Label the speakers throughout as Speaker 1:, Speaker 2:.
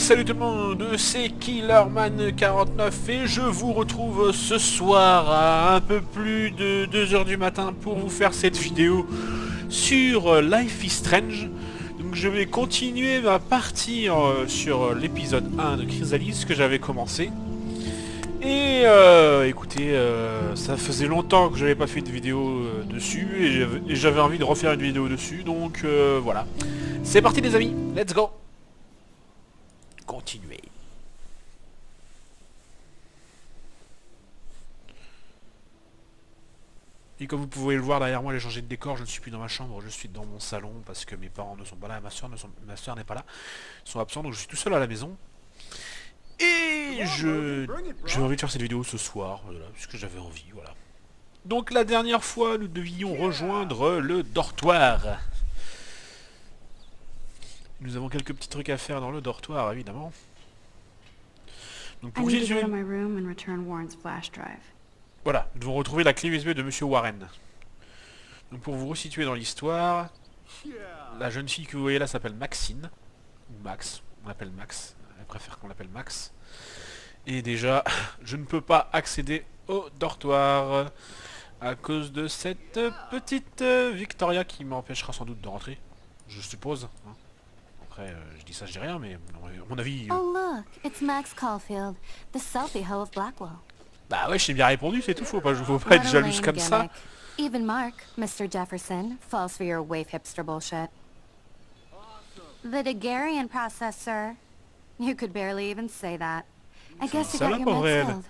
Speaker 1: salut tout le monde, c'est Killerman49 et je vous retrouve ce soir à un peu plus de 2 heures du matin pour vous faire cette vidéo sur Life is Strange. Donc je vais continuer ma partie sur l'épisode 1 de Chrysalis que j'avais commencé. Et écoutez, ça faisait longtemps que j'avais pas fait de vidéo dessus et j'avais envie de refaire une vidéo dessus, donc voilà. C'est parti les amis, let's go. Continuer. Et comme vous pouvez le voir derrière moi, j'ai changé de décor, je ne suis plus dans ma chambre, je suis dans mon salon parce que mes parents ne sont pas là, ma soeur n'est pas là, ils sont absents, donc je suis tout seul à la maison. Et j'ai envie de faire cette vidéo ce soir, voilà, puisque j'avais envie, voilà. Donc la dernière fois, nous devions rejoindre le dortoir. Nous avons quelques petits trucs à faire dans le dortoir, évidemment. Donc pour voilà, nous devons retrouver la clé USB de Monsieur Warren. Donc pour vous resituer dans l'histoire, la jeune fille que vous voyez là s'appelle Maxine. Ou Max, on l'appelle Max. Elle préfère qu'on l'appelle Max. Et déjà, je ne peux pas accéder au dortoir à cause de cette petite Victoria qui m'empêchera sans doute de rentrer. Je suppose. Hein. Après, je dis ça, je dis rien, mais à mon avis...
Speaker 2: Oh look, it's Max Caulfield, the selfie hoe of Blackwell.
Speaker 1: Bah ouais, je t'ai bien répondu, c'est tout, faut pas être jalouse comme ça.
Speaker 2: Even Mark, Mr. Jefferson, falls for your wave hipster bullshit. The Daguerrean process, sir. You could barely even say that. I guess you got your meds filled.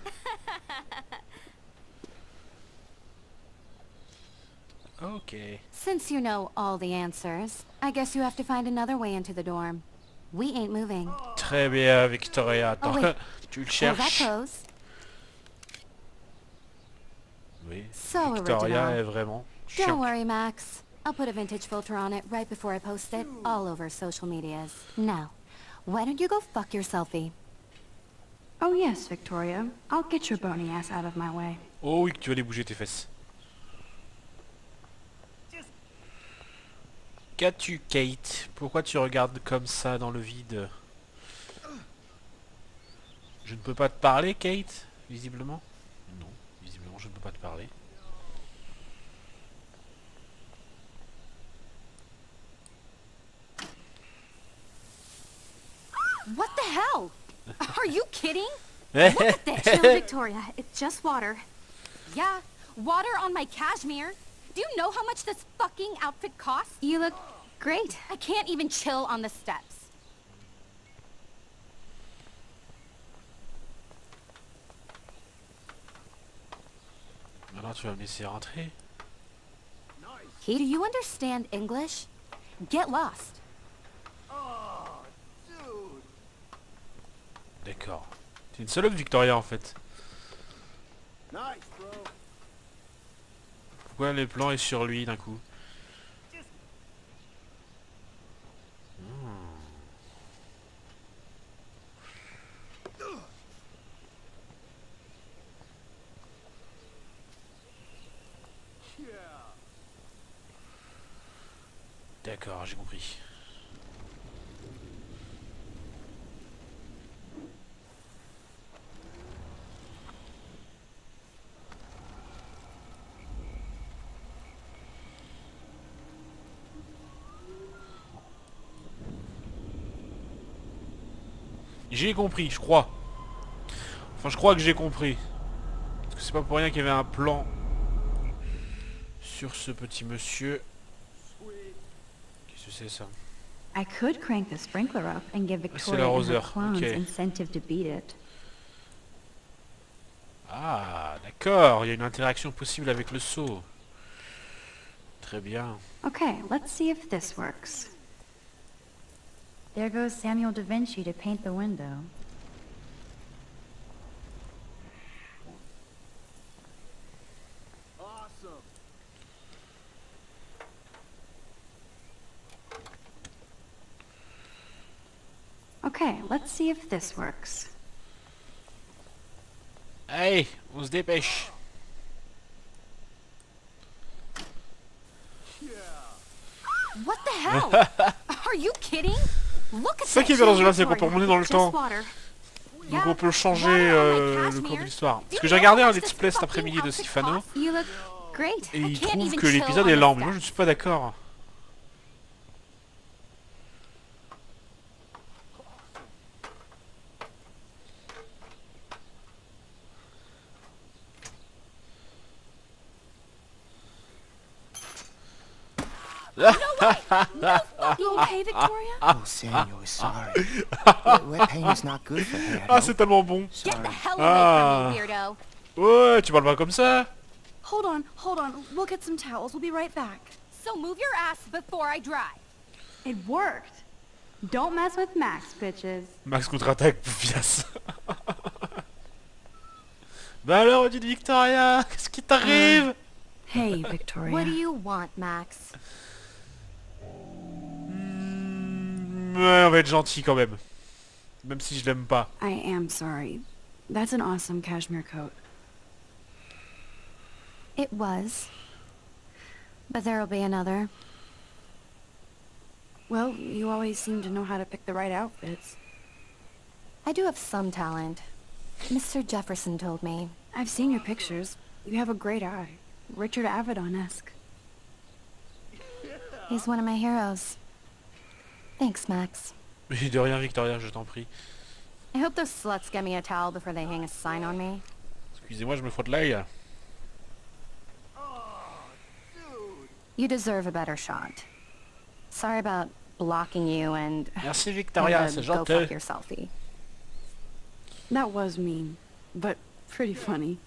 Speaker 1: Okay.
Speaker 2: Since you know all the answers, I guess you have to find another way into the dorm. We ain't moving.
Speaker 1: Très bien, Victoria. Attends, tu le cherches. Oui,
Speaker 2: so
Speaker 1: Victoria
Speaker 2: original.
Speaker 1: Est vraiment
Speaker 2: Don't
Speaker 1: chiant.
Speaker 2: worry, Max. I'll put a vintage filter on it right before I post it all over social medias. Now, why don't you go fuck your selfie?
Speaker 3: Oh yes, Victoria. I'll get your bony ass out of my way.
Speaker 1: Oh oui, que tu vas aller bouger tes fesses. Qu'as-tu, Kate? Pourquoi tu regardes comme ça dans le vide? Je ne peux pas te parler, Kate? Visiblement? Non, visiblement je ne peux pas te parler.
Speaker 2: What the hell? Are you kidding? Look at this. Chill, Victoria. It's just water. Yeah, water on my cashmere. Do you know how much this fucking outfit costs?
Speaker 3: You look great.
Speaker 2: I can't even chill on the steps.
Speaker 1: Maintenant tu vas me laisser rentrer.
Speaker 2: Hey, do you understand English? Get lost.
Speaker 1: D'accord. C'est une salope Victoria en fait. Pourquoi le plan est sur lui d'un coup? D'accord, j'ai compris. J'ai compris, je crois. Enfin, je crois que j'ai compris. Parce que c'est pas pour rien qu'il y avait un plan sur ce petit monsieur. Qu'est-ce que c'est ça?
Speaker 3: I could crank the sprinkler up and give Victoria and her
Speaker 1: l'arroseur,
Speaker 3: clones
Speaker 1: ok.
Speaker 3: incentive to beat it.
Speaker 1: Ah, d'accord, il y a une interaction possible avec le seau. Très bien.
Speaker 3: Okay, let's see if this works. There goes Samuel da Vinci to paint the window. Okay, let's see if this works.
Speaker 1: Allez, on se dépêche.
Speaker 2: What the hell? Are you kidding? Look at
Speaker 1: C'est ça qui est
Speaker 2: this.
Speaker 1: bien dans ce jeu-là, c'est qu'on peut remonter dans le
Speaker 2: Just
Speaker 1: temps.
Speaker 2: water.
Speaker 1: Donc on peut changer le cours de l'histoire. Parce que j'ai regardé un let's play cet après-midi de Sifano,
Speaker 2: You look great.
Speaker 1: et
Speaker 2: I
Speaker 1: il
Speaker 2: can't
Speaker 1: trouve
Speaker 2: even
Speaker 1: que
Speaker 2: chill
Speaker 1: l'épisode
Speaker 2: on
Speaker 1: est
Speaker 2: the
Speaker 1: lent, mais moi je
Speaker 2: steps.
Speaker 1: ne suis pas d'accord.
Speaker 2: You okay, Victoria?
Speaker 4: Oh, Samuel is sorry. Wet paint is not good for hair.
Speaker 1: Ah,
Speaker 4: no?
Speaker 1: c'est tellement bon.
Speaker 2: Get the
Speaker 4: Sorry.
Speaker 2: hell away from me, weirdo.
Speaker 1: Ouais, tu parles pas comme ça.
Speaker 5: Hold on. We'll get some towels. We'll be right back.
Speaker 2: So move your ass before I dry.
Speaker 3: It worked. Don't mess with Max, bitches.
Speaker 1: Max contre-attaque, Poufias. Bah alors, dites Victoria, qu'est-ce qui t'arrive?
Speaker 5: Hey, Victoria.
Speaker 2: What do you want, Max?
Speaker 1: Ouais, on va être gentil quand même. Même si je l'aime pas.
Speaker 5: I am sorry. That's an awesome cashmere coat.
Speaker 2: It was. But there'll be another.
Speaker 5: Well, you always seem to know how to pick the right outfits.
Speaker 2: I do have some talent. Mr. Jefferson told me.
Speaker 5: I've seen your pictures. You have a great eye. Richard Avedon-esque.
Speaker 2: He's one of my heroes. Thanks, Max.
Speaker 1: Mais de rien, Victoria, je t'en prie.
Speaker 2: I hope those sluts get me a towel before they hang a sign on me.
Speaker 1: Excusez-moi, je me frotte l'œil.
Speaker 2: You deserve a better shot. Sorry about blocking you and...
Speaker 1: Merci, Victoria, c'est
Speaker 2: go fuck
Speaker 1: gentil.
Speaker 2: yourselfie.
Speaker 5: That was mean, but pretty funny.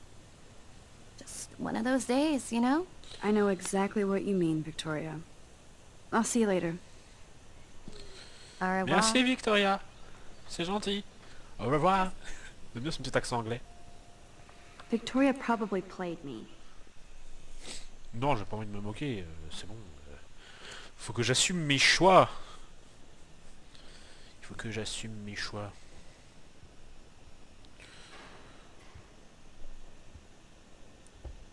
Speaker 2: Just one of those days, you know?
Speaker 5: I know exactly what you mean, Victoria. I'll see you later.
Speaker 2: Au revoir.
Speaker 1: Merci, Victoria. C'est gentil. Au revoir. J'aime bien son petit accent anglais.
Speaker 3: Victoria probably played me.
Speaker 1: Non, j'ai pas envie de me moquer, c'est bon. Faut que j'assume mes choix. Il faut que j'assume mes choix.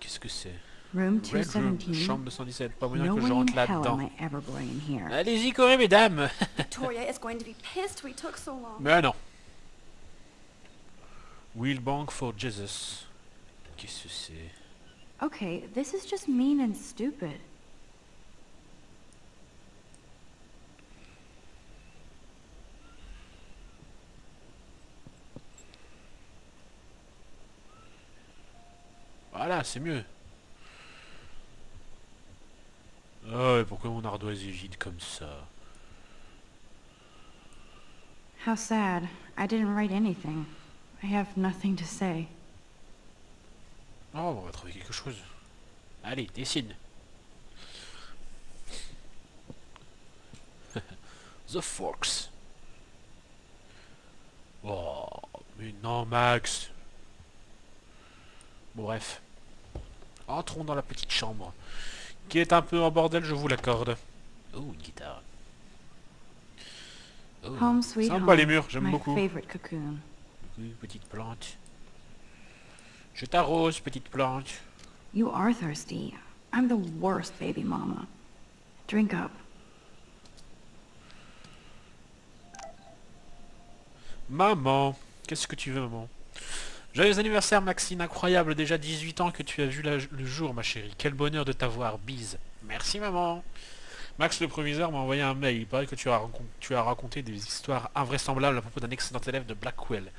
Speaker 1: Qu'est-ce que c'est?
Speaker 3: Room
Speaker 1: Red Room,
Speaker 3: 217.
Speaker 1: chambre 217. Pas moyen
Speaker 3: No
Speaker 1: que je
Speaker 3: way in
Speaker 1: rentre
Speaker 3: hell
Speaker 1: là-dedans.
Speaker 3: am I ever going in here.
Speaker 1: Allez-y, correz, mesdames.
Speaker 5: Victoria is going to be pissed we took so long.
Speaker 1: Mais non. Will Bank for Jesus. Qu'est-ce que c'est?
Speaker 3: Okay, this is just mean and stupid.
Speaker 1: Voilà, c'est mieux. Oh, et pourquoi mon ardoise est vide comme ça?
Speaker 3: How sad. I didn't write anything. I have nothing to say.
Speaker 1: Oh, on va trouver quelque chose. Allez, dessine. The Forks. Oh, mais non, Max. Bon, bref. Entrons dans la petite chambre. Qui est un peu en bordel, je vous l'accorde. Oh, une guitare. Oh,
Speaker 3: Home sweet
Speaker 1: sympa
Speaker 3: home.
Speaker 1: les murs, j'aime
Speaker 3: My
Speaker 1: beaucoup.
Speaker 3: favorite cocoon.
Speaker 1: Oui, petite plante. Je t'arrose, petite plante.
Speaker 3: You are thirsty. I'm the worst baby mama. Drink up.
Speaker 1: Maman, qu'est-ce que tu veux, maman? Joyeux anniversaire, Maxine, incroyable, déjà 18 ans que tu as vu le jour, ma chérie. Quel bonheur de t'avoir, bise. Merci, maman. Max, le proviseur, m'a envoyé un mail. Il paraît que tu as raconté des histoires invraisemblables à propos d'un excellent élève de Blackwell.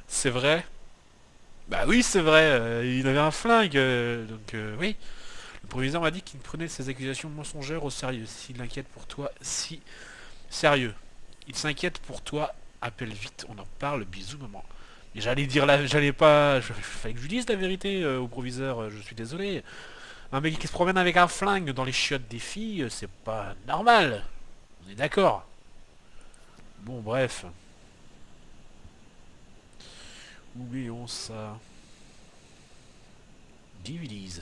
Speaker 1: C'est vrai? Bah oui, c'est vrai, il avait un flingue, donc oui. Le proviseur m'a dit qu'il prenait ces accusations mensongères au sérieux. S'il inquiète pour toi, si... Sérieux. Il s'inquiète pour toi, appelle vite, on en parle, bisous, maman. Et j'allais dire là, fallait que je lui dise la vérité au proviseur, je suis désolé. Un mec qui se promène avec un flingue dans les chiottes des filles, c'est pas normal. On est d'accord. Bon, bref. Oublions ça. DVDs.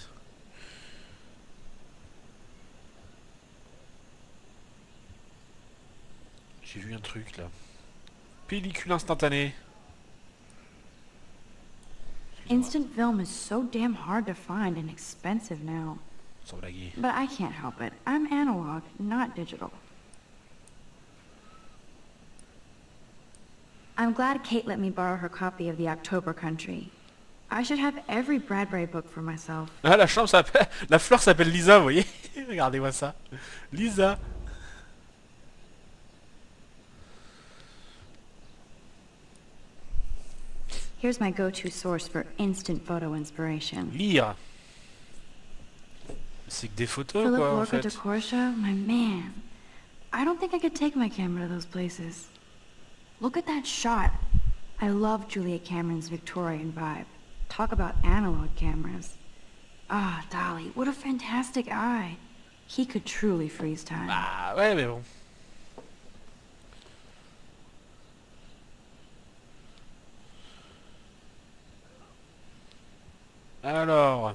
Speaker 1: J'ai vu un truc là. Pellicule instantanée.
Speaker 3: Instant film is so damn hard to find and expensive now.
Speaker 1: Sans blaguer.
Speaker 3: But I can't help it. I'm analog, not digital. I'm glad Kate let me borrow her copy of The October Country. I should have every Bradbury book for myself.
Speaker 1: Ah, la chambre s'appelle... La fleur s'appelle Lisa, vous voyez. Regardez-moi ça. Lisa.
Speaker 3: Here's my go-to source for instant photo inspiration.
Speaker 1: Lire. C'est que des photos,
Speaker 3: Philip
Speaker 1: quoi, en
Speaker 3: Lorca
Speaker 1: fait.
Speaker 3: de Corsia, my man. I don't think I could take my camera to those places. Look at that shot. I love Julia Cameron's Victorian vibe. Talk about analog cameras. Ah, Dolly, what a fantastic eye. He could truly freeze time.
Speaker 1: Ah, ouais, mais bon. Alors,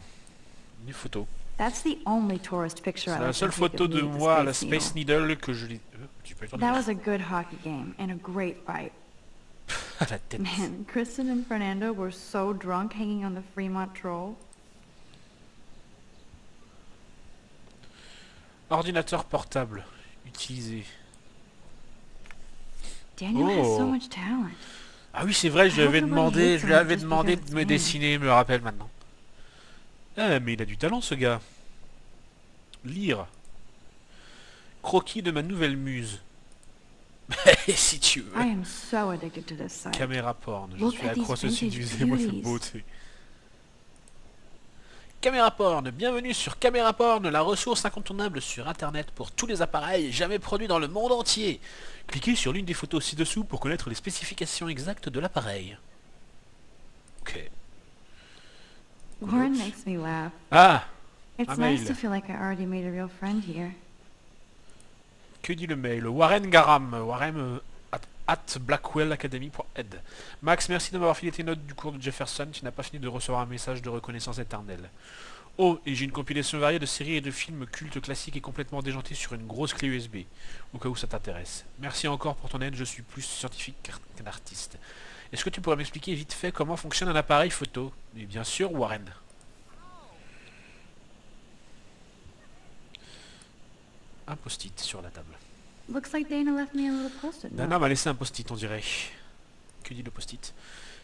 Speaker 1: une photo.
Speaker 3: That's the only tourist picture
Speaker 1: C'est
Speaker 3: I
Speaker 1: la
Speaker 3: like
Speaker 1: seule
Speaker 3: to take
Speaker 1: photo
Speaker 3: of me
Speaker 1: de
Speaker 3: at the
Speaker 1: moi à la
Speaker 3: Space
Speaker 1: Space
Speaker 3: Needle.
Speaker 1: Needle que je l'ai... Tu peux
Speaker 3: That was a good hockey game and a great fight.
Speaker 1: à la tête.
Speaker 3: Man, Kristen and Fernando were so drunk hanging on the Fremont Troll.
Speaker 1: Ordinateur portable. Utilisé.
Speaker 3: Daniel has so
Speaker 1: Oh.
Speaker 3: much talent.
Speaker 1: Ah oui, c'est vrai, je lui avais demandé, je lui avais demandé de me
Speaker 3: because
Speaker 1: dessiner, je me rappelle maintenant. Ah, mais il a du talent, ce gars. Lire. Croquis de ma nouvelle muse. Si tu veux.
Speaker 3: I am so addicted to this site.
Speaker 1: Caméra porn. Je
Speaker 3: Look
Speaker 1: suis
Speaker 3: at
Speaker 1: accro à
Speaker 3: these
Speaker 1: ce site
Speaker 3: vintage
Speaker 1: du moi c'est
Speaker 3: beauties.
Speaker 1: beau, tu sais. Caméra porn. Bienvenue sur Caméra porn, la ressource incontournable sur internet pour tous les appareils jamais produits dans le monde entier. Cliquez sur l'une des photos ci-dessous pour connaître les spécifications exactes de l'appareil. Ok.
Speaker 3: Warren makes me laugh.
Speaker 1: Ah!
Speaker 3: It's
Speaker 1: Un
Speaker 3: nice
Speaker 1: mail.
Speaker 3: to feel like I already made a real friend here.
Speaker 1: Que dit le mail? Warren Garam, Warren at blackwellacademy.ed. Max, merci de m'avoir filé tes notes du cours de Jefferson. Tu n'as pas fini de recevoir un message de reconnaissance éternelle. Oh, et j'ai une compilation variée de séries et de films cultes classiques et complètement déjantée sur une grosse clé USB, au cas où ça t'intéresse. Merci encore pour ton aide, je suis plus scientifique qu'un artiste. Est-ce que tu pourrais m'expliquer vite fait comment fonctionne un appareil photo? Et bien sûr, Warren. Un post-it sur la table.
Speaker 3: Looks like Dana left me a little post-it note.
Speaker 1: Nana m'a laissé un post-it, on dirait. Que dit le post-it?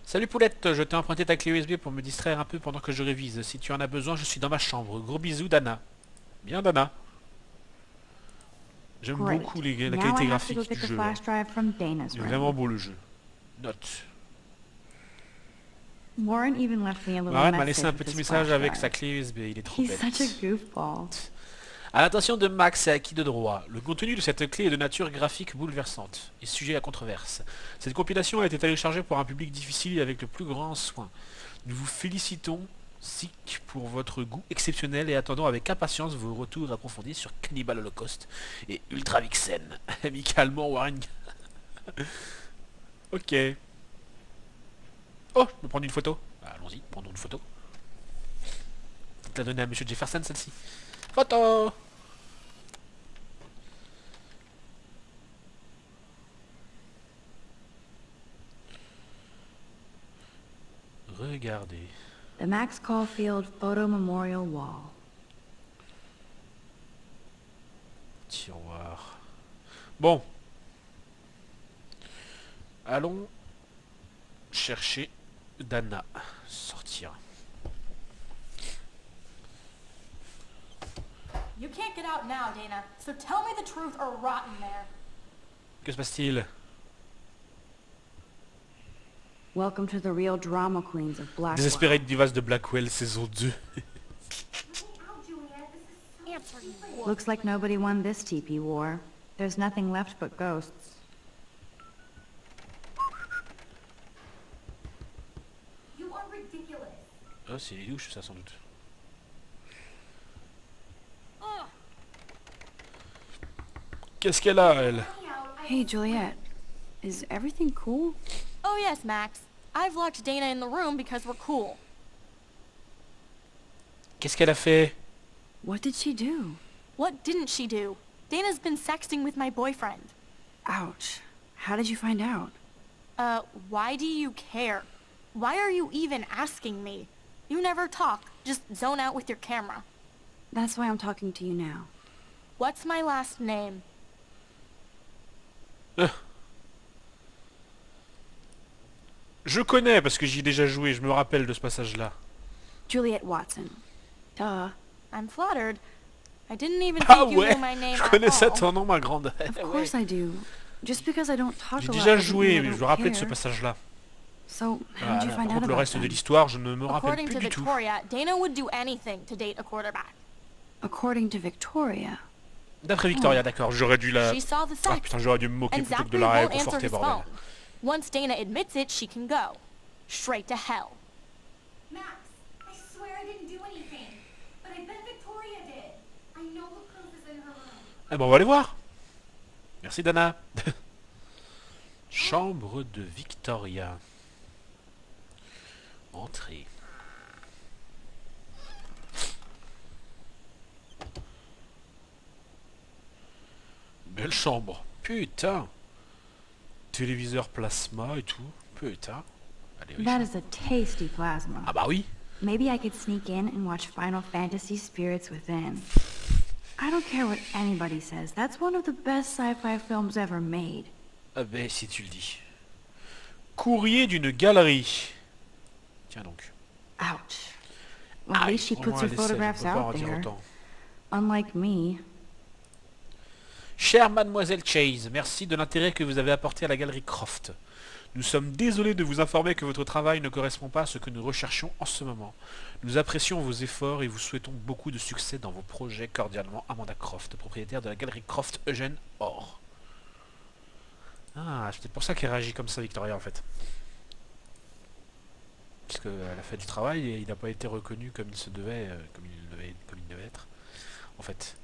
Speaker 1: Salut Poulette, je t'ai emprunté ta clé USB pour me distraire un peu pendant que je révise. Si tu en as besoin, je suis dans ma chambre. Gros bisous, Dana. Bien, Dana. J'aime
Speaker 3: Great.
Speaker 1: beaucoup la
Speaker 3: Now
Speaker 1: qualité
Speaker 3: I have to
Speaker 1: graphique
Speaker 3: go
Speaker 1: du
Speaker 3: get the
Speaker 1: jeu.
Speaker 3: flash drive from Dana's
Speaker 1: C'est
Speaker 3: room.
Speaker 1: vraiment beau le jeu. Note.
Speaker 3: Warren even left me a little
Speaker 1: Warren m'a
Speaker 3: message
Speaker 1: laissé un
Speaker 3: with
Speaker 1: petit
Speaker 3: his
Speaker 1: message
Speaker 3: flash
Speaker 1: avec
Speaker 3: drive.
Speaker 1: sa clé USB, il est trop
Speaker 3: He's
Speaker 1: bête.
Speaker 3: such a goofball.
Speaker 1: À l'attention de Max et acquis de droit, le contenu de cette clé est de nature graphique bouleversante et sujet à controverse. Cette compilation a été téléchargée pour un public difficile et avec le plus grand soin. Nous vous félicitons, SIC, pour votre goût exceptionnel et attendons avec impatience vos retours approfondis sur Cannibal Holocaust et Ultra Vixen. Amicalement, Warren. Ok. Oh, je peux prendre une photo. Allons-y, prenons une photo. Peut-être la donner à Monsieur Jefferson, celle-ci. Photo. Regardez.
Speaker 3: The Max Caulfield Photo Memorial Wall.
Speaker 1: Tiroir. Bon. Allons chercher Dana. Sortir.
Speaker 6: You can't get out now, Dana, so tell me the truth or rot in there.
Speaker 1: Que se passe-t-il?
Speaker 3: Welcome to the real drama queens of Blackwell.
Speaker 1: Desperate Divas de Blackwell, saison 2.
Speaker 3: Looks like nobody won this TP war. There's nothing left but ghosts.
Speaker 6: You are ridiculous.
Speaker 1: Oh, c'est les douches, ça, sans doute. Qu'est-ce qu'elle a, elle?
Speaker 5: Hey, Juliet. Is everything cool?
Speaker 6: Oh yes, Max. I've locked Dana in the room because we're cool.
Speaker 1: Qu'est-ce qu'elle a fait?
Speaker 5: What did she do?
Speaker 6: What didn't she do? Dana's been sexting with my boyfriend.
Speaker 5: Ouch. How did you find out?
Speaker 6: Why do you care? Why are you even asking me? You never talk, just zone out with your camera.
Speaker 5: That's why I'm talking to you now.
Speaker 6: What's my last name?
Speaker 1: Je connais parce que j'y ai déjà joué, je me rappelle de ce passage-là.
Speaker 5: Juliet Watson. Duh.
Speaker 6: I'm flattered. I didn't even
Speaker 1: Ah
Speaker 6: think you
Speaker 1: ouais,
Speaker 6: knew my name
Speaker 1: je
Speaker 6: at
Speaker 1: connaissais
Speaker 6: all.
Speaker 1: ton nom, ma grande.
Speaker 5: Of course I do. Just because I don't talk
Speaker 1: J'ai
Speaker 5: a lot
Speaker 1: déjà
Speaker 5: doesn't
Speaker 1: joué,
Speaker 5: mean I
Speaker 1: mais je
Speaker 5: don't
Speaker 1: me rappelais de ce
Speaker 5: care.
Speaker 1: passage-là.
Speaker 5: So, how did
Speaker 1: Voilà,
Speaker 5: you
Speaker 1: par
Speaker 5: find out
Speaker 1: contre, le
Speaker 5: about
Speaker 1: reste de
Speaker 5: them?
Speaker 1: l'histoire, je ne me rappelle
Speaker 6: According
Speaker 1: plus
Speaker 6: to
Speaker 1: du tout.
Speaker 6: Victoria, Dana would do anything to date a quarterback.
Speaker 5: According to Victoria.
Speaker 1: D'après Victoria, d'accord, j'aurais dû la...
Speaker 6: She saw the
Speaker 1: Ah
Speaker 6: sex,
Speaker 1: putain, j'aurais dû me moquer
Speaker 6: and
Speaker 1: plutôt que de
Speaker 6: Zachary
Speaker 1: la
Speaker 6: won't answer
Speaker 1: réconforter,
Speaker 6: his
Speaker 1: bordel.
Speaker 6: phone. Once Dana admits it, she can go. Straight to hell.
Speaker 7: Max, I swear I didn't do anything. But I bet Victoria did. I know the proof is in her room.
Speaker 1: Eh ben, on va aller voir. Merci, Dana. Chambre de Victoria. Entrée. Belle chambre. Putain. Téléviseur plasma et tout. Putain. Allez, oui.
Speaker 3: That is a tasty plasma.
Speaker 1: Ah bah oui.
Speaker 3: Maybe I could sneak in and watch Final Fantasy Spirits Within. I don't care what anybody says. That's one of the best sci-fi films ever made.
Speaker 1: Ah ben, si tu le dis. Courrier d'une galerie. Tiens donc.
Speaker 3: Ouch. Well, at least she
Speaker 1: Au
Speaker 3: puts
Speaker 1: moins,
Speaker 3: her
Speaker 1: elle essaie, je
Speaker 3: photographs
Speaker 1: peux pas en
Speaker 3: out
Speaker 1: dire
Speaker 3: there.
Speaker 1: autant.
Speaker 3: Unlike me.
Speaker 1: Chère mademoiselle Chase, merci de l'intérêt que vous avez apporté à la galerie Croft. Nous sommes désolés de vous informer que votre travail ne correspond pas à ce que nous recherchons en ce moment. Nous apprécions vos efforts et vous souhaitons beaucoup de succès dans vos projets. Cordialement, Amanda Croft, propriétaire de la galerie Croft Eugène Or. Ah, c'est peut-être pour ça qu'elle réagit comme ça, Victoria, en fait. Parce qu'elle a fait du travail et il n'a pas été reconnu comme il se devait, comme il devait être. En fait,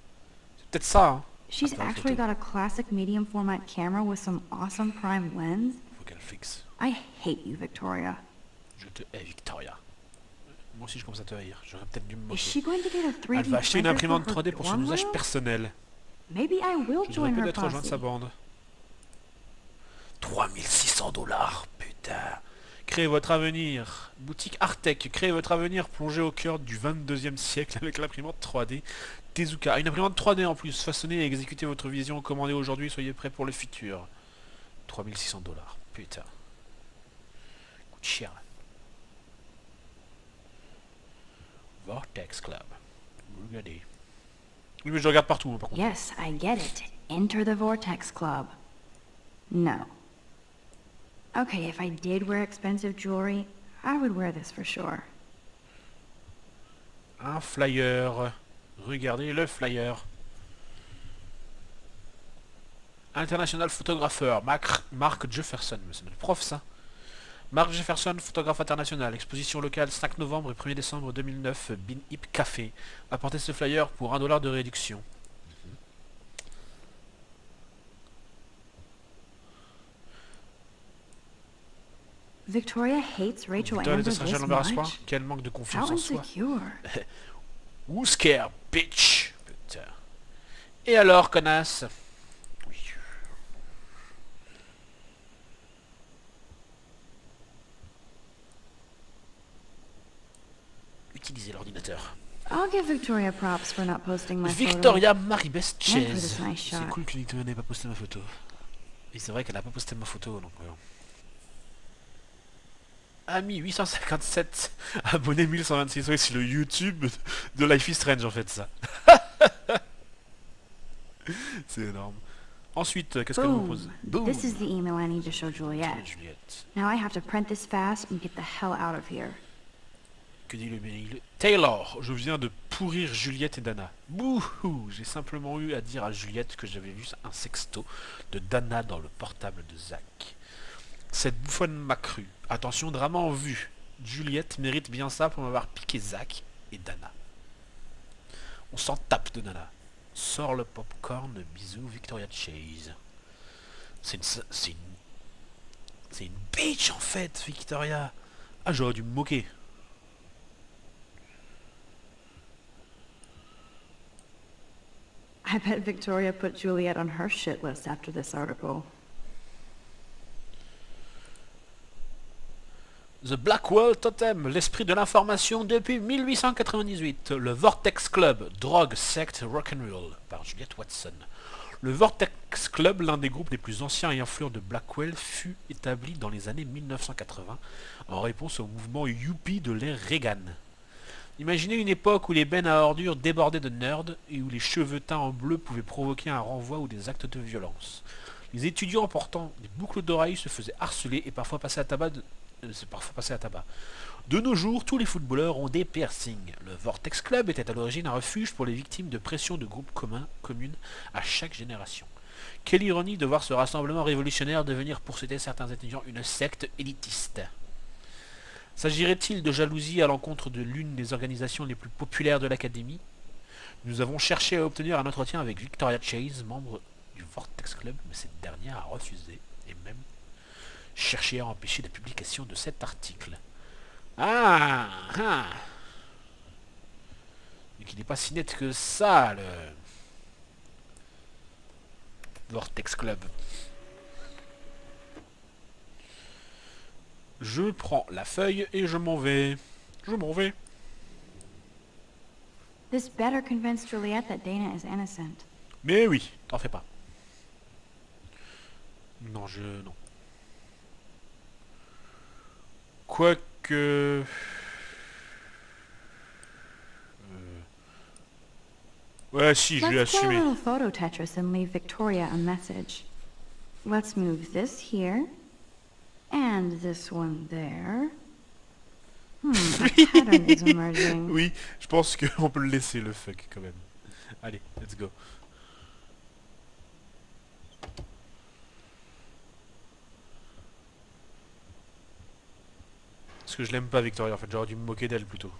Speaker 1: c'est peut-être ça, hein.
Speaker 3: She's
Speaker 1: Attends,
Speaker 3: actually
Speaker 1: photo.
Speaker 3: got a classic medium format camera with some awesome prime lens.
Speaker 1: Faut qu'elle fixe.
Speaker 3: I hate you, Victoria.
Speaker 1: Je te hais, Victoria. Moi aussi, je commence à te haïr. J'aurais peut-être dû me
Speaker 3: Is
Speaker 1: moquer.
Speaker 3: she going to get a 3D
Speaker 1: Elle va acheter une
Speaker 3: printer
Speaker 1: imprimante
Speaker 3: for her
Speaker 1: 3D pour son
Speaker 3: dorm
Speaker 1: usage
Speaker 3: room?
Speaker 1: personnel.
Speaker 3: Maybe I will
Speaker 1: Je devrais
Speaker 3: join her
Speaker 1: peut-être rejoindre
Speaker 3: posse.
Speaker 1: sa bande. 3600 $, putain. Créez votre avenir. Boutique Artec, créez votre avenir plongé au cœur du 22e siècle avec l'imprimante 3D Tezuka. Une imprimante 3D en plus, façonnez et exécutez votre vision, commandez aujourd'hui, soyez prêts pour le futur. 3600 $, putain. Coûte cher. Vortex Club. Regardez. Oui, mais je regarde partout, par contre.
Speaker 3: Yes, I get it. Enter the Vortex Club. No. Okay, if I did wear expensive jewelry, I would wear this for sure.
Speaker 1: Un flyer. Regardez le flyer. International Photographeur. Mark Jefferson. C'est notre prof, ça. Mark Jefferson, photographe international. Exposition locale 5 novembre et 1er décembre 2009. Bin Hip Café. Apportez ce flyer pour $1 de réduction.
Speaker 3: Victoria hates Rachel
Speaker 1: Victoria
Speaker 3: Amber
Speaker 1: déteste Rachel
Speaker 3: this
Speaker 1: Amber à soi.
Speaker 3: much?
Speaker 1: Quel manque de confiance
Speaker 3: How
Speaker 1: en soi.
Speaker 3: insecure.
Speaker 1: Who scare, bitch. Putain. Et alors, connasse? Oui. Utilisez l'ordinateur.
Speaker 3: I'll give Victoria props for not posting my photo.
Speaker 1: Victoria Maribeth
Speaker 3: And for
Speaker 1: Chase.
Speaker 3: this nice
Speaker 1: C'est
Speaker 3: shot.
Speaker 1: cool que Victoria n'ait pas posté ma photo. Et c'est vrai qu'elle n'a pas posté ma photo, donc voyons. Ami 857, abonné 1126, oui c'est le YouTube de Life is Strange en fait ça. C'est énorme. Ensuite, qu'est-ce qu'elle nous propose?
Speaker 3: Boom. This is the email I need to show Juliet.
Speaker 1: Juliette.
Speaker 3: Now I have to print this fast and get the hell out of here.
Speaker 1: Que dit le bénégle? Taylor, je viens de pourrir Juliette et Dana. Bouhou, j'ai simplement eu à dire à Juliette que j'avais vu un sexto de Dana dans le portable de Zach. Cette bouffonne m'a cru. Attention, drama en vue. Juliette mérite bien ça pour m'avoir piqué Zach et Dana. On s'en tape de Dana. Sors le popcorn, bisous Victoria Chase. C'est une bitch en fait, Victoria. Ah, j'aurais dû me moquer.
Speaker 3: I bet Victoria put Juliet on her shit list after this article.
Speaker 1: The Blackwell Totem, l'esprit de l'information depuis 1898. Le Vortex Club, drogue, secte, rock'n'roll, par Juliette Watson. Le Vortex Club, l'un des groupes les plus anciens et influents de Blackwell, fut établi dans les années 1980 en réponse au mouvement Youpi de l'ère Reagan. Imaginez une époque où les bennes à ordures débordaient de nerds et où les cheveux teints en bleu pouvaient provoquer un renvoi ou des actes de violence. Les étudiants portant des boucles d'oreilles se faisaient harceler et parfois passer à tabac. De nos jours, tous les footballeurs ont des piercings. Le Vortex Club était à l'origine un refuge pour les victimes de pression de groupes communes à chaque génération. Quelle ironie de voir ce rassemblement révolutionnaire devenir pour certains étudiants une secte élitiste. S'agirait-il de jalousie à l'encontre de l'une des organisations les plus populaires de l'académie? Nous avons cherché à obtenir un entretien avec Victoria Chase, membre du Vortex Club, mais cette dernière a refusé et même cherché à empêcher la publication de cet article. Ah, ah. Mais qu'il n'est pas si net que ça, le Vortex Club. Je prends la feuille et je m'en vais. Je m'en vais.
Speaker 3: This better convince Juliet that Dana is innocent.
Speaker 1: Mais oui, t'en fais pas. Non, non. Quoique... Ouais, si, je vais
Speaker 3: Let's play a
Speaker 1: assumer.
Speaker 3: little photo Tetris and leave Victoria a message. Let's move this here. And this one there. A pattern is emerging.
Speaker 1: Oui, je pense qu'on peut le laisser, le fuck, quand même. Allez, let's go. Parce que je l'aime pas, Victoria, en fait. J'aurais dû me moquer d'elle, plutôt.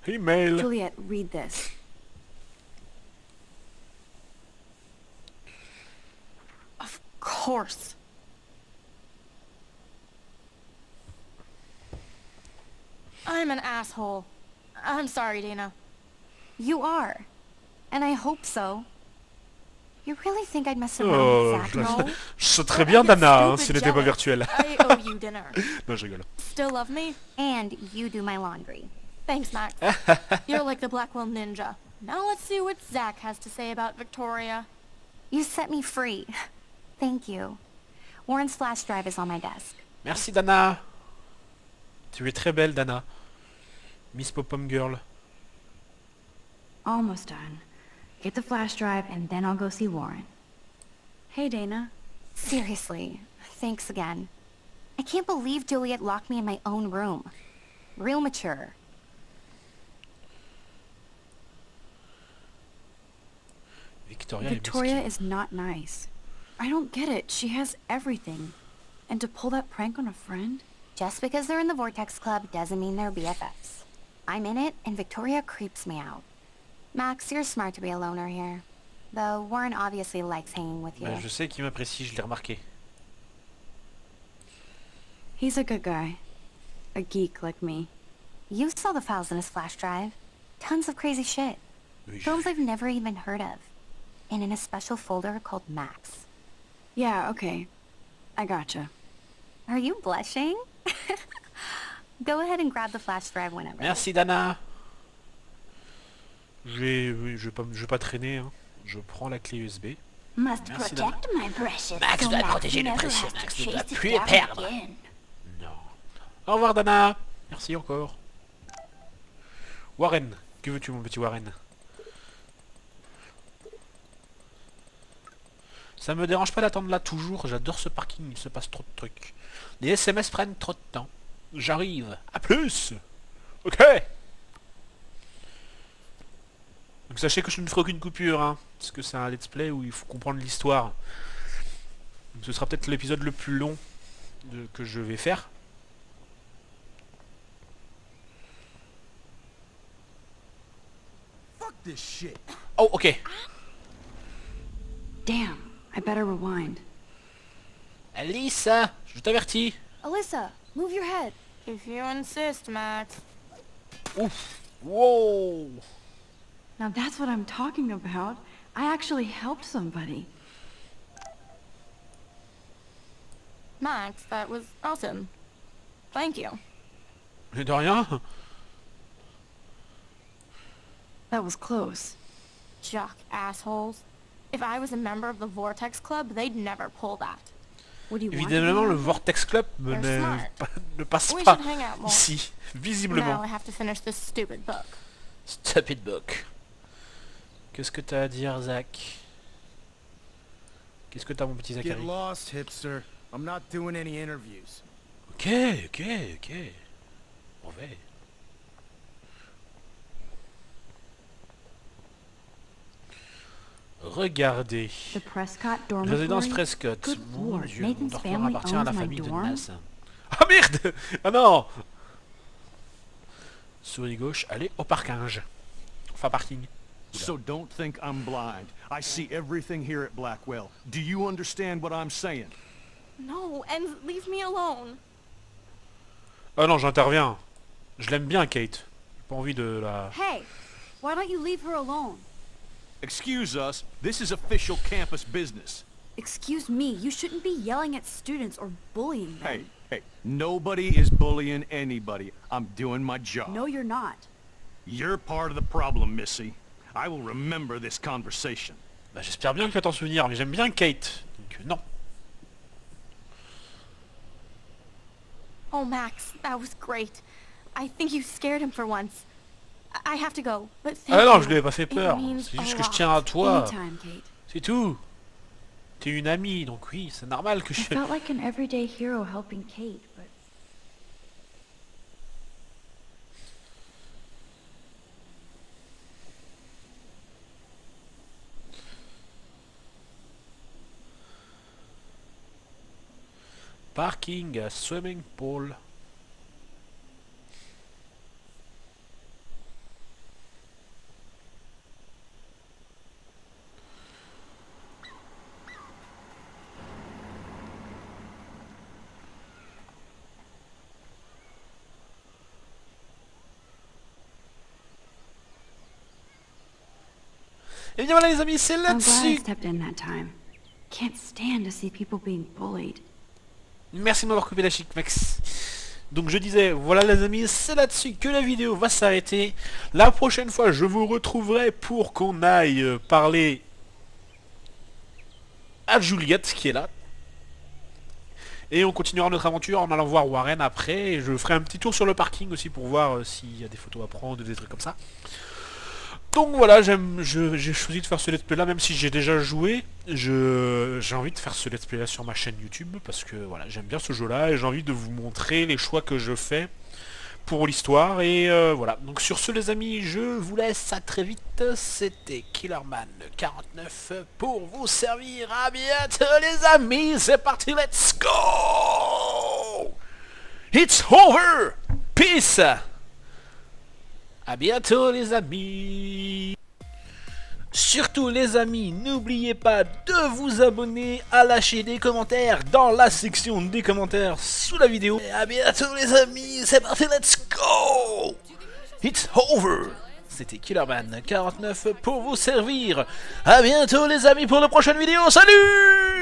Speaker 1: Email.
Speaker 5: Juliet, read this.
Speaker 6: Of course. I'm an asshole. I'm sorry, Dana.
Speaker 2: You are. And I hope so. You really think I'd mess around
Speaker 1: Oh,
Speaker 2: with Zach?
Speaker 6: No.
Speaker 1: je sauterais bien Dana, hein, s'il n'était pas virtuel.
Speaker 6: I owe you dinner.
Speaker 1: Non, je rigole.
Speaker 6: Still love me?
Speaker 2: And you do my laundry.
Speaker 6: Thanks, Max. You're like the Blackwell Ninja. Now let's see what Zach has to say about Victoria.
Speaker 2: You set me free. Thank you. Warren's flash drive is on my desk.
Speaker 1: Merci, Dana. Tu es très belle, Dana. Miss Pop-Pom Girl.
Speaker 3: Almost done. Get the flash drive and then I'll go see Warren.
Speaker 5: Hey, Dana.
Speaker 2: Seriously, thanks again. I can't believe Juliet locked me in my own room. Real mature.
Speaker 5: Victoria is not nice. I don't get it. She has everything. And to pull that prank on a friend?
Speaker 2: Just because they're in the Vortex Club doesn't mean they're BFFs. I'm in it, and Victoria creeps me out. Max, you're smart to be a loner here. Though Warren obviously likes hanging with you.
Speaker 1: Je sais qu'il m'apprécie, je l'ai remarqué.
Speaker 5: He's a good guy. A geek like me.
Speaker 2: You saw the files in his flash drive. Tons of crazy shit.
Speaker 1: Oui, j'ai
Speaker 2: Films
Speaker 1: vu.
Speaker 2: I've never even heard of. And in a special folder called Max.
Speaker 5: Yeah, okay. I gotcha.
Speaker 2: Are you blushing? Go ahead and grab the flash drive whenever.
Speaker 1: Merci, Dana. Je vais pas traîner, hein. Je prends la clé USB.
Speaker 7: Must
Speaker 1: Merci,
Speaker 7: protect my precious.
Speaker 1: Max
Speaker 7: so
Speaker 1: doit
Speaker 7: Max
Speaker 1: protéger le
Speaker 7: never
Speaker 1: précieux.
Speaker 7: has to
Speaker 1: Max ne doit
Speaker 7: chase it
Speaker 1: plus
Speaker 7: down
Speaker 1: perdre.
Speaker 7: again.
Speaker 1: Non. Au revoir, Dana. Merci encore. Warren. Que veux-tu, mon petit Warren? Ça me dérange pas d'attendre là toujours. J'adore ce parking. Il se passe trop de trucs. Les SMS prennent trop de temps. J'arrive. À plus. Ok. Donc sachez que je ne ferai aucune coupure, hein, parce que c'est un let's play où il faut comprendre l'histoire. Donc ce sera peut-être l'épisode le plus long que je vais faire. Oh, ok.
Speaker 3: Damn, I better rewind.
Speaker 1: Alice, je t'avertis.
Speaker 5: Alyssa, move your head.
Speaker 6: If you insist, Max.
Speaker 1: Ouf. Wow.
Speaker 3: Now that's what I'm talking about. I actually helped somebody.
Speaker 6: Max, that was awesome. Thank you.
Speaker 1: Mais de rien.
Speaker 5: That was close.
Speaker 6: Jock assholes. If I was a member of the Vortex Club, they'd never pull that.
Speaker 3: What do you want?
Speaker 1: Évidemment, le Vortex Club
Speaker 6: They're
Speaker 1: ne,
Speaker 6: smart.
Speaker 1: ne passe
Speaker 6: We
Speaker 1: pas
Speaker 6: should hang out more.
Speaker 1: ici,
Speaker 6: Now
Speaker 1: visiblement.
Speaker 6: I have to finish this stupid book.
Speaker 1: Stupid book. Qu'est-ce que t'as à dire, Zach? Qu'est-ce que t'as, mon petit
Speaker 4: Get
Speaker 1: Zachary?
Speaker 4: lost, hipster. I'm not doing any interviews.
Speaker 1: Ok. On va. Regardez.
Speaker 3: The Prescott dormitory?
Speaker 1: Résidence Prescott.
Speaker 3: Good
Speaker 1: Mon
Speaker 3: lord,
Speaker 1: Dieu, mon
Speaker 3: Nathan's
Speaker 1: dortoir
Speaker 3: family
Speaker 1: appartient à la
Speaker 3: owns my
Speaker 1: famille de
Speaker 3: dorm?
Speaker 1: Nas. Ah merde! Ah non! Souris gauche, allez au parking. Enfin parking.
Speaker 8: So don't think I'm blind. I see everything here at Blackwell. Do you understand what I'm saying?
Speaker 6: No, and leave me alone.
Speaker 1: Ah non, j'interviens. Je l'aime bien, Kate. J'ai pas envie de la...
Speaker 5: Hey, why don't you leave her alone?
Speaker 8: Excuse us, this is official campus business.
Speaker 5: Excuse me, you shouldn't be yelling at students or bullying them.
Speaker 8: Hey, nobody is bullying anybody. I'm doing my job.
Speaker 5: No, you're not.
Speaker 8: You're part of the problem, Missy. I will remember this conversation.
Speaker 1: Bah, j'espère bien que tu vas t'en souvenir, mais j'aime bien Kate. Donc non.
Speaker 6: Oh, Max, that was great. I think you scared him for once. I have to go, but thank
Speaker 1: Ah non,
Speaker 6: you.
Speaker 1: je lui ai pas fait
Speaker 6: It
Speaker 1: peur.
Speaker 6: means
Speaker 1: C'est
Speaker 6: a
Speaker 1: juste que je
Speaker 6: lot.
Speaker 1: tiens à toi.
Speaker 5: Anytime, Kate.
Speaker 1: C'est tout. T'es une amie, donc oui, c'est normal que
Speaker 3: I
Speaker 1: je...
Speaker 3: felt like an everyday hero helping Kate, but...
Speaker 1: Parking, swimming pool. Et bien voilà les amis, c'est
Speaker 3: I'm glad I
Speaker 1: là-dessus.
Speaker 3: stepped in that time. Can't stand to see people being bullied.
Speaker 1: Merci de m'avoir coupé la chic, Max. Donc je disais, voilà les amis, c'est là-dessus que la vidéo va s'arrêter. La prochaine fois, je vous retrouverai pour qu'on aille parler à Juliette qui est là. Et on continuera notre aventure en allant voir Warren après. Et je ferai un petit tour sur le parking aussi pour voir s'il y a des photos à prendre, des trucs comme ça. Donc voilà, j'ai choisi de faire ce let's play là, même si j'ai déjà joué, j'ai envie de faire ce let's play là sur ma chaîne YouTube, parce que voilà, j'aime bien ce jeu là, et j'ai envie de vous montrer les choix que je fais pour l'histoire, et voilà. Donc sur ce les amis, je vous laisse, à très vite, c'était Killerman49 pour vous servir, à bientôt les amis, c'est parti, let's go! It's over! Peace! À bientôt les amis. Surtout les amis, n'oubliez pas de vous abonner, à lâcher des commentaires dans la section des commentaires sous la vidéo. Et à bientôt les amis, c'est parti, let's go. It's over. C'était Killerman49 pour vous servir. À bientôt les amis pour la prochaine vidéo, salut.